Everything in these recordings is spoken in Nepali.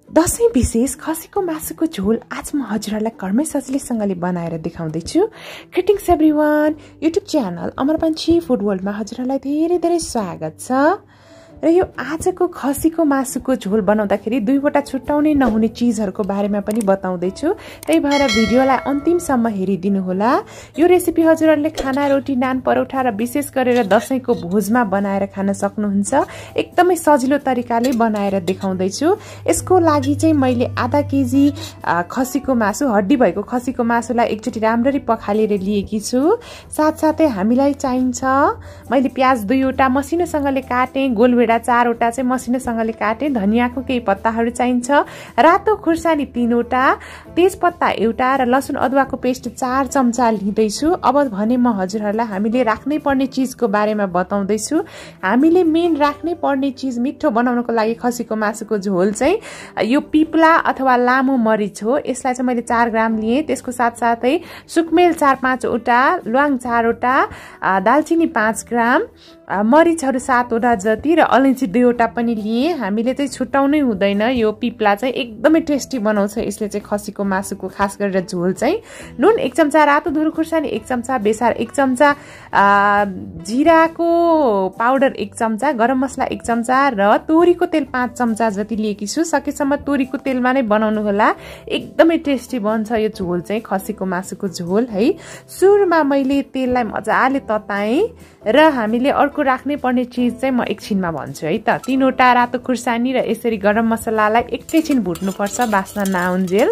दशैं विशेष खसीको मासुको झोल आज म हजुरहरूलाई घरमै सजिलैसँगले बनाएर देखाउँदैछु। ग्रिटिङ्स एभ्रिवान, युट्युब च्यानल अमर पन्छी फूड वर्ल्डमा हजुरहरूलाई धेरै धेरै स्वागत छ। र यो आजको खसीको मासुको झोल बनाउँदाखेरि दुईवटा छुट्याउनै नहुने चीजहरुको बारेमा पनि बताउँदैछु। त्यही भएर भिडियोलाई अन्तिमसम्म हेरिदिनु होला। यो रेसिपी हजुरहरूले खाना, रोटी, नान, परोठा र विशेष गरेर दशैंको भोजमा बनाएर खान सक्नुहुन्छ। एकदमै सजिलो तरिकाले बनाएर देखाउँदैछु। यसको लागि चाहिँ मैले आधा केजी खसीको मासु, हड्डी भएको खसीको मासुलाई एकचोटी राम्ररी पखालेर लिएकी छु। साथसाथै हामीलाई चाहिन्छ, मैले प्याज 2वटा मसिनोसँगले काटे, गोलभेडा 4वटा चाहिँ मसिनोसँगले काटे, धनियाको केही पत्ताहरू चाहिन्छ, रातो खुर्सानी 3वटा, तेजपत्ता 1 र लसुन अदुवाको पेस्ट 4 चम्चा लिँदैछु। अब भने म हजुरहरूलाई हामीले राख्नै पर्ने चीजको बारेमा बताउँदैछु। हामीले मेन राख्नै पर्ने चीज मिठो बनाउनको लागि खसीको मासुको झोल चाहिँ यो पिप्ला अथवा लामो मरिच हो। यसलाई चाहिँ मैले 4 ग्राम लिए। त्यसको साथसाथै सुकमेल 4-5वटा, ल्वाङ 4वटा, दालचिनी 5 ग्राम, मरिचहरू 7वटा जति र अलैँची 2वटा पनि लिए। हामीले चाहिँ छुट्याउनै हुँदैन। यो पिप्ला चाहिँ एकदमै टेस्टी बनाउँछ। यसले चाहिँ खसीको मासुको खास गरेर झोल चाहिँ। नुन 1 चम्चा, रातो धुलो खुर्सानी 1 चम्चा, बेसार 1 चम्चा, जिराको पाउडर 1 चम्चा, गरम मसला 1 चम्चा र तोरीको तेल 5 चम्चा जति लिएकी छु। सकेसम्म तोरीको तेलमा नै बनाउनु होला। एकदमै टेस्टी बन्छ यो झोल चाहिँ, खसीको मासुको झोल है। सुरुमा मैले तेललाई मजाले तताएँ र हामीले अर्को राख्नै पर्ने चीज चाहिँ म एकछिनमा भन्छु है त। 3वटा रातो खुर्सानी र यसरी गरम मसलालाई एकैछिन भुट्नुपर्छ बास्ना नआउन्जेल।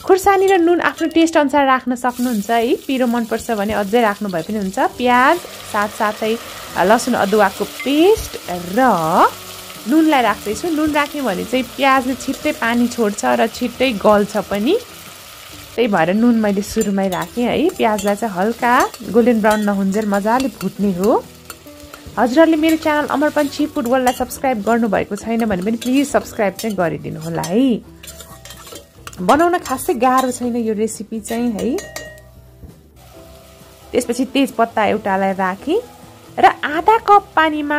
खुर्सानी र नुन आफ्नो टेस्ट अनुसार राख्न सक्नुहुन्छ है। पिरो मनपर्छ भने अझै राख्नु भए पनि हुन्छ। प्याज साथसाथै लसुन अदुवाको पेस्ट र नुनलाई राख्दैछु। नुन राख्यो भने चाहिँ प्याजले छिट्टै पानी छोड्छ र छिट्टै गल्छ पनि। त्यही भएर नुन मैले सुरुमै राखेँ है। प्याजलाई चाहिँ हल्का गोल्डन ब्राउन नहुन्जेल मजाले भुट्ने हो। हजुरहरूले मेरो च्यानल अमर पन्छी फूड वर्ल्डलाई सब्स्क्राइब गर्नुभएको छैन भने पनि प्लिज सब्स्क्राइब चाहिँ गरिदिनु होला है। बनाउन खासै गाह्रो छैन यो रेसिपी चाहिँ है। त्यसपछि तेजपत्ता 1टालाई राखेँ र आधा कप पानीमा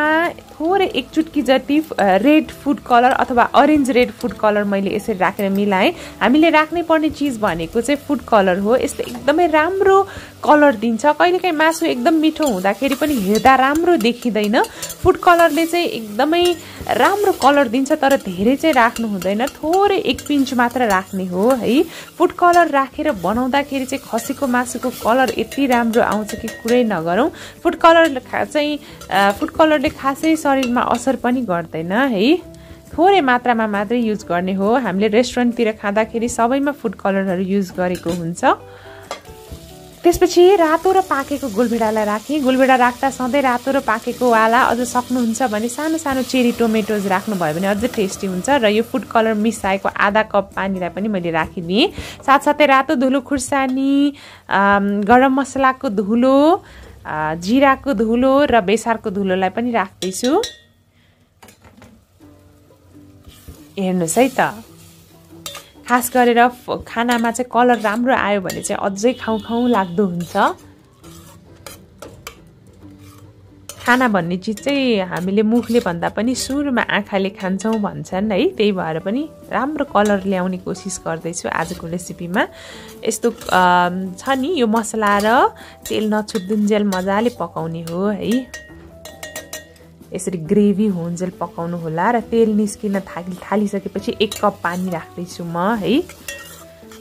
थोरै 1 चुट्की जति रेड फुड कलर अथवा अरेन्ज रेड फुड कलर मैले यसरी राखेर मिलाएँ। हामीले राख्नै पर्ने चीज भनेको चाहिँ फुड कलर हो। यसले एकदमै राम्रो कलर दिन्छ। कहिलेकाहीँ मासु एकदम मिठो हुँदाखेरि पनि हेर्दा राम्रो देखिँदैन। फुड कलरले चाहिँ एकदमै राम्रो कलर दिन्छ, तर धेरै चाहिँ राख्नु हुँदैन। थोरै 1 पिन्च मात्र राख्ने हो है। फुड कलर राखेर बनाउँदाखेरि चाहिँ खसीको मासुको कलर यति राम्रो आउँछ कि कुरै नगरौँ। फुड कलरले खासै शरीरमा असर पनि गर्दैन है। थोरै मात्रामा मात्रै युज गर्ने हो। हामीले रेस्टुरेन्टतिर खाँदाखेरि सबैमा फुड कलरहरू युज गरेको हुन्छ। त्यसपछि रातो र पाकेको गोलभेडालाई राखेँ। गोलभेडा राख्दा सधैँ रातो र पाकेको वाला, अझ सक्नुहुन्छ भने सानो सानो चेरी टोमेटोज राख्नुभयो भने अझै टेस्टी हुन्छ। र यो फुड कलर मिसाएको आधा कप पानीलाई पनि मैले राखिदिएँ। साथसाथै रातो धुलो खुर्सानी, गरम मसलाको धुलो, जिराको धुलो र बेसारको धुलोलाई पनि राख्दैछु। हेर्नुहोस् है त, खास गरेर खानामा चाहिँ कलर राम्रो आयो भने चाहिँ अझै खाउँ खाउँ लाग्दो हुन्छ। खाना भन्ने चिज चाहिँ हामीले मुखले भन्दा पनि सुरुमा आँखाले खान्छौँ भन्छन् है। त्यही भएर पनि राम्रो कलर ल्याउने कोसिस गर्दैछु आजको रेसिपीमा। यस्तो छ नि, यो मसला र तेल नछुट्दुन्जेल मजाले पकाउने हो है। यसरी ग्रेभी हुन्जेल पकाउनु होला। र तेल निस्किन थालिसकेपछि 1 कप पानी राख्दैछु म है।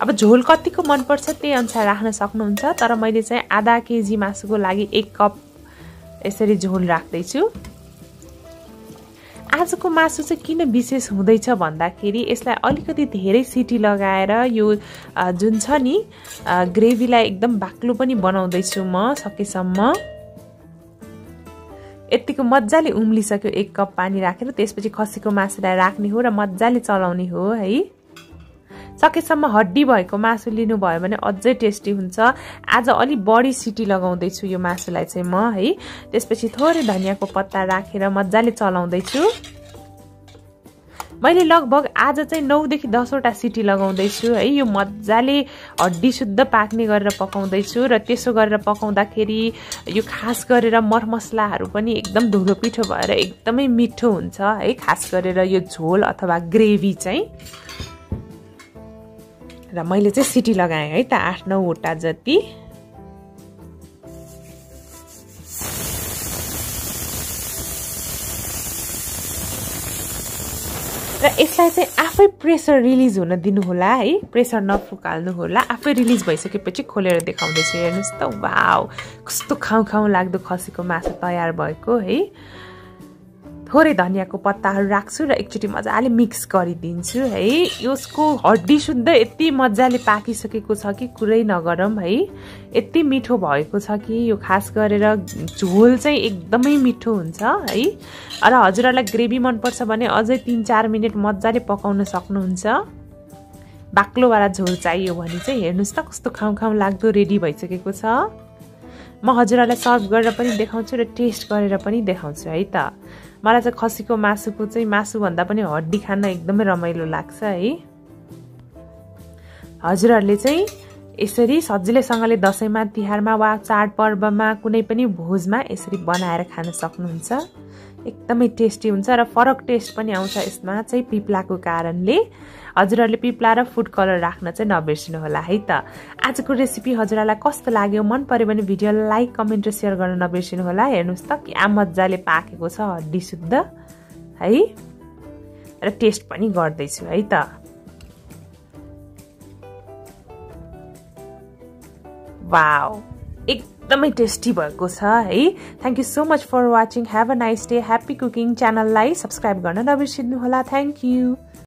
अब झोल कतिको मनपर्छ त्यही अनुसार राख्न सक्नुहुन्छ, तर मैले चाहिँ आधा केजी मासुको लागि 1 कप यसरी झोल राख्दैछु। आजको मासु चाहिँ किन विशेष हुँदैछ भन्दाखेरि यसलाई अलिकति धेरै सिटी लगाएर यो जुन छ नि ग्रेभीलाई एकदम बाक्लो पनि बनाउँदैछु म सकेसम्म। यतिको मजाले उम्लिसक्यो 1 कप पानी राखेर। त्यसपछि खसीको मासुलाई राख्ने हो र मजाले चलाउने हो है। सकेसम्म हड्डी भएको मासु लिनुभयो भने अझै टेस्टी हुन्छ। आज अलि बढी सिटी लगाउँदैछु यो मासुलाई चाहिँ म है। त्यसपछि थोरै धनियाको पत्ता राखेर मजाले चलाउँदैछु। मैले लगभग आज चाहिँ 9 देखि 10 वटा सिटी लगाउँदै छु है। यो मज्जाले हड्डी शुद्ध पाक्ने गरेर पकाउँदै छु र त्यसो गरेर पकाउँदाखेरि यो खास गरेर मरमसलाहरू पनि एकदम धुलो पिठो भएर एकदमै मिठो हुन्छ है। खास गरेर यो झोल अथवा ग्रेभी चाहिँ र मैले चाहिँ सिटी लगाएँ है त 8-9 वटा जति। र यसलाई चाहिँ आफै प्रेसर रिलिज हुन दिनु होला है। प्रेसर नफुकाल्नु होला। आफै रिलिज भइसकेपछि खोलेर देखाउँदैछु। हेर्नुस् त, वाउ कस्तो खाउ खाउ लाग्दो खसीको मासु तयार भएको है। थोरै धनियाको पत्ताहरू राख्छु र एकचोटि मजाले मिक्स गरिदिन्छु है। यसको हड्डी शुद्ध यति मजाले पाकिसकेको छ कि कुरै नगरौँ है। यति मिठो भएको छ कि यो खास गरेर झोल चाहिँ एकदमै मिठो हुन्छ है। र हजुरहरूलाई ग्रेभी मनपर्छ भने अझै 3-4 मिनट मजाले पकाउन सक्नुहुन्छ। बाक्लोवाला झोल चाहियो भने चाहिँ हेर्नुहोस् त कस्तो खाउ खाउ लाग्दो रेडी भइसकेको छ। म हजुरहरूलाई सर्भ गरेर पनि देखाउँछु र टेस्ट गरेर पनि देखाउँछु है त। मलाई चाहिँ खसीको मासुको चाहिँ मासुभन्दा पनि हड्डी खान एकदमै रमाइलो लाग्छ है। हजुरहरूले चाहिँ यसरी सजिलैसँगले दसैँमा, तिहारमा वा चाडपर्वमा कुनै पनि भोजमा यसरी बनाएर खान सक्नुहुन्छ। एकदमै टेस्टी हुन्छ र फरक टेस्ट पनि आउँछ यसमा चाहिँ पिप्लाको कारणले। हजुरहरूले पिप्ला र फुड कलर राख्न चाहिँ नबिर्सिनु होला है त। आजको रेसिपी हजुरहरूलाई कस्तो लाग्यो, मन पर्यो भने भिडियोलाई लाइक, कमेन्ट र सेयर गर्न नबिर्सिनु होला। हेर्नुहोस् त क्या मजाले पाकेको छ हड्डी शुद्ध है। र टेस्ट पनि गर्दैछु है त। वाउ एकदमै टेस्टी भएको छ है। Thank you so much for watching. Have a nice day. Happy cooking. च्यानललाई सब्सक्राइब गर्न नबिर्सिनु होला। Thank you.